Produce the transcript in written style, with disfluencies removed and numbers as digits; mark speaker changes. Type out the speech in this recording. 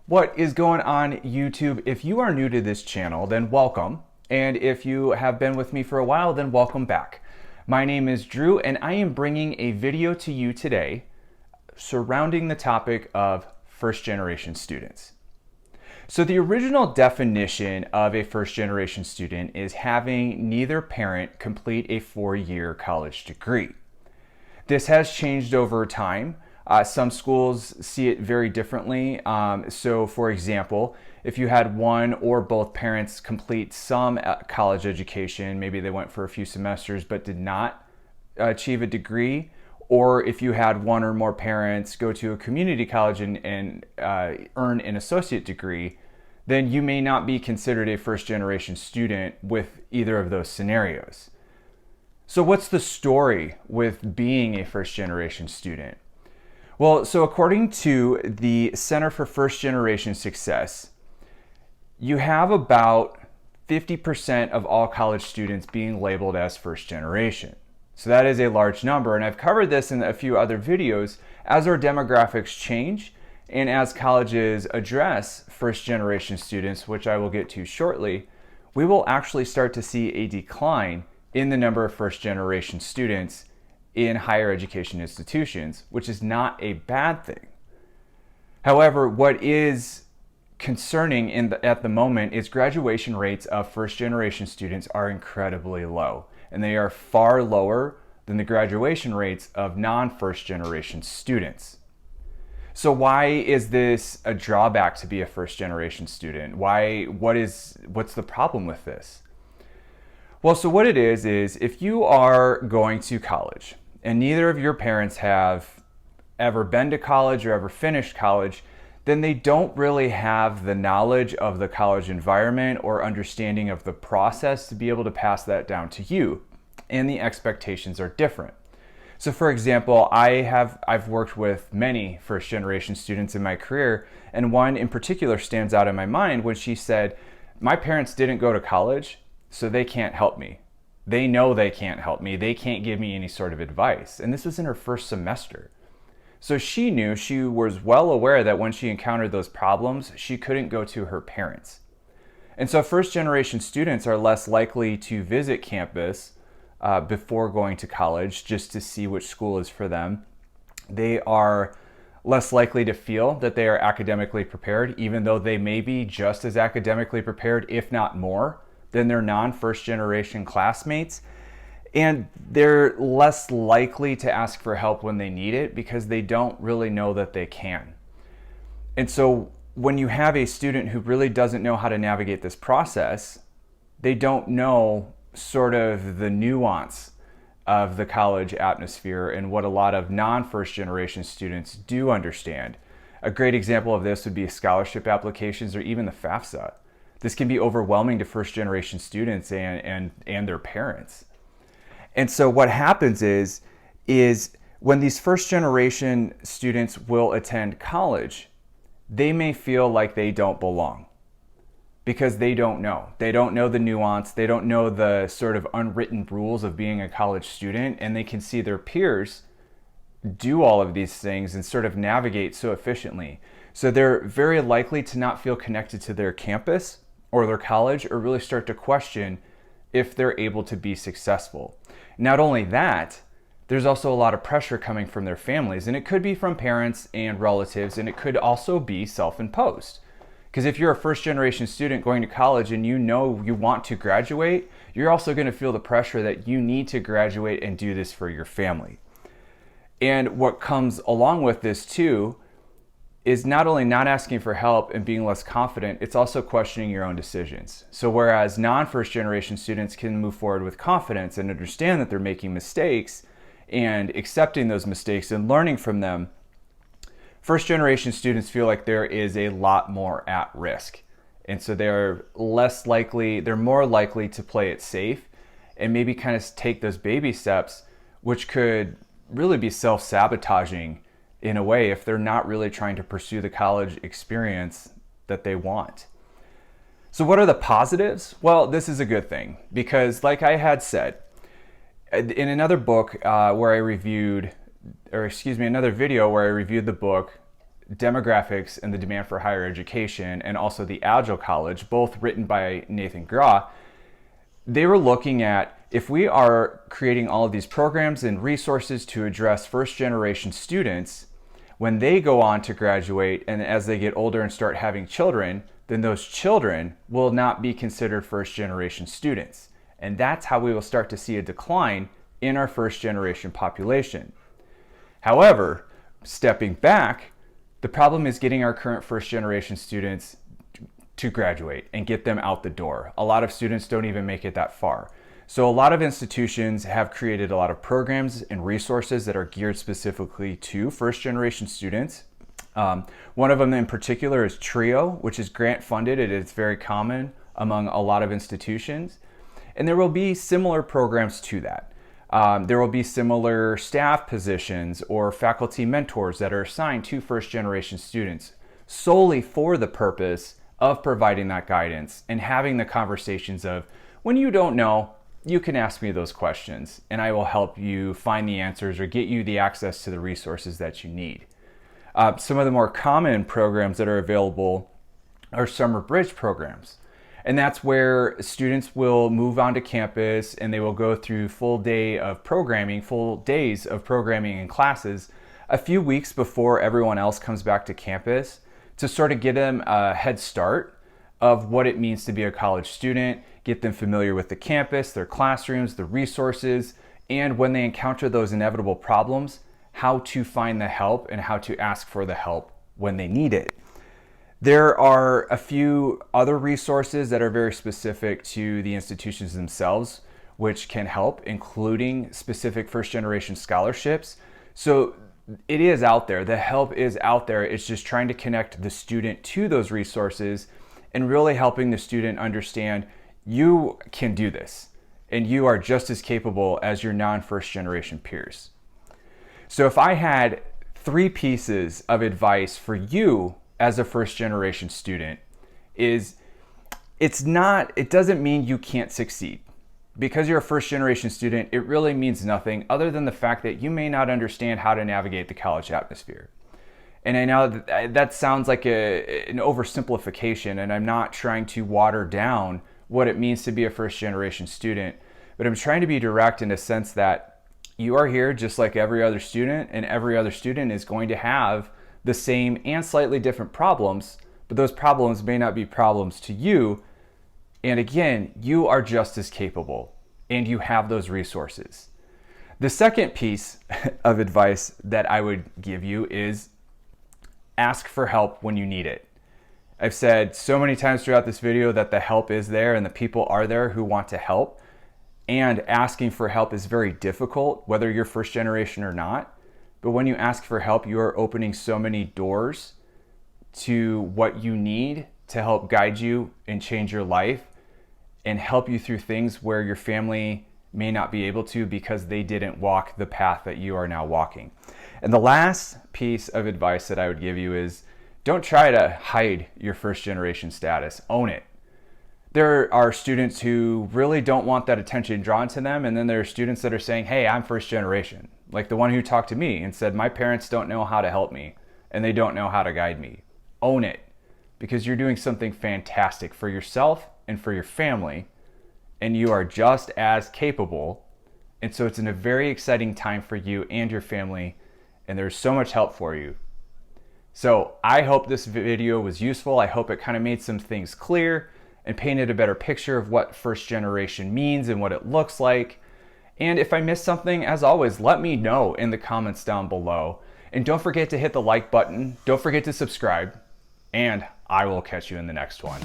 Speaker 1: What is going on YouTube? If you are new to this channel, then welcome. And if you have been with me for a while, then welcome back. My name is Drew and I am bringing a video to you today surrounding the topic of first generation students. So the original definition of a first generation student is having neither parent complete a 4-year college degree. This has changed over time. Some schools see it very differently. So for example, if you had one or both parents complete some college education, maybe they went for a few semesters but did not achieve a degree, or if you had one or more parents go to a community college and earn an associate degree, then you may not be considered a first generation student with either of those scenarios. So what's the story with being a first generation student? Well, so according to the Center for First Generation Success, you have about 50% of all college students being labeled as first generation. So that is a large number, and I've covered this in a few other videos. As our demographics change and as colleges address first generation students, which I will get to shortly, we will actually start to see a decline in the number of first generation students in higher education institutions, which is not a bad thing. However, what is concerning at the moment is graduation rates of first generation students are incredibly low, and they are far lower than the graduation rates of non-first generation students. So why is this a drawback to be a first generation student? What's the problem with this? Well, so what it is if you are going to college and neither of your parents have ever been to college or ever finished college, then they don't really have the knowledge of the college environment or understanding of the process to be able to pass that down to you. And the expectations are different. So for example, I've worked with many first generation students in my career, and one in particular stands out in my mind when she said, "My parents didn't go to college, so they can't help me. They know they can't help me. They can't give me any sort of advice." And this was in her first semester. So she was well aware that when she encountered those problems, she couldn't go to her parents. And so first generation students are less likely to visit campus before going to college just to see which school is for them. They are less likely to feel that they are academically prepared, even though they may be just as academically prepared, if not more, than their non-first generation classmates. And they're less likely to ask for help when they need it because they don't really know that they can. And so when you have a student who really doesn't know how to navigate this process, they don't know sort of the nuance of the college atmosphere and what a lot of non-first generation students do understand. A great example of this would be scholarship applications or even the FAFSA. This can be overwhelming to first generation students and their parents. And so what happens is when these first generation students will attend college, they may feel like they don't belong because they don't know. They don't know the nuance. They don't know the sort of unwritten rules of being a college student, and they can see their peers do all of these things and sort of navigate so efficiently. So they're very likely to not feel connected to their campus or their college, or really start to question if they're able to be successful. Not only that, there's also a lot of pressure coming from their families, and it could be from parents and relatives, and it could also be self-imposed. Because if you're a first generation student going to college and you know you want to graduate, you're also going to feel the pressure that you need to graduate and do this for your family. And what comes along with this too is not only not asking for help and being less confident, it's also questioning your own decisions. So whereas non-first generation students can move forward with confidence and understand that they're making mistakes and accepting those mistakes and learning from them, first generation students feel like there is a lot more at risk. And so they're more likely to play it safe and maybe kind of take those baby steps, which could really be self-sabotaging in a way if they're not really trying to pursue the college experience that they want. So what are the positives? Well, this is a good thing because, like I had said, in another book another video where I reviewed the book Demographics and the Demand for Higher Education, and also the Agile College, both written by Nathan Graw, they were looking at, if we are creating all of these programs and resources to address first generation students, when they go on to graduate and as they get older and start having children, then those children will not be considered first generation students. And that's how we will start to see a decline in our first generation population. However, stepping back, the problem is getting our current first generation students to graduate and get them out the door. A lot of students don't even make it that far. So a lot of institutions have created a lot of programs and resources that are geared specifically to first generation students. One of them in particular is TRIO, which is grant funded. It is very common among a lot of institutions. And there will be similar programs to that. There will be similar staff positions or faculty mentors that are assigned to first generation students solely for the purpose of providing that guidance and having the conversations of, when you don't know, you can ask me those questions and I will help you find the answers or get you the access to the resources that you need. Some of the more common programs that are available are summer bridge programs. And that's where students will move onto campus and they will go through full days of programming and classes a few weeks before everyone else comes back to campus to sort of get them a head start of what it means to be a college student, get them familiar with the campus, their classrooms, the resources, and when they encounter those inevitable problems, how to find the help and how to ask for the help when they need it. There are a few other resources that are very specific to the institutions themselves, which can help, including specific first generation scholarships. So it is out there, the help is out there. It's just trying to connect the student to those resources and really helping the student understand you can do this and you are just as capable as your non-first generation peers. So if I had 3 pieces of advice for you as a first generation student, it doesn't mean you can't succeed. Because you're a first generation student, it really means nothing other than the fact that you may not understand how to navigate the college atmosphere. And I know that sounds like an oversimplification, and I'm not trying to water down what it means to be a first generation student, but I'm trying to be direct in a sense that you are here just like every other student, and every other student is going to have the same and slightly different problems, but those problems may not be problems to you. And again, you are just as capable and you have those resources. The second piece of advice that I would give you is ask for help when you need it. I've said so many times throughout this video that the help is there and the people are there who want to help. And asking for help is very difficult, whether you're first generation or not. But when you ask for help, you are opening so many doors to what you need to help guide you and change your life and help you through things where your family may not be able to because they didn't walk the path that you are now walking. And the last piece of advice that I would give you is don't try to hide your first generation status. Own it. There are students who really don't want that attention drawn to them, and then there are students that are saying, hey, I'm first generation. Like the one who talked to me and said, my parents don't know how to help me and they don't know how to guide me. Own it, because you're doing something fantastic for yourself and for your family, and you are just as capable. And so it's in a very exciting time for you and your family, and there's so much help for you. So I hope this video was useful. I hope it kind of made some things clear and painted a better picture of what first generation means and what it looks like. And if I missed something, as always, let me know in the comments down below. And don't forget to hit the like button. Don't forget to subscribe. And I will catch you in the next one.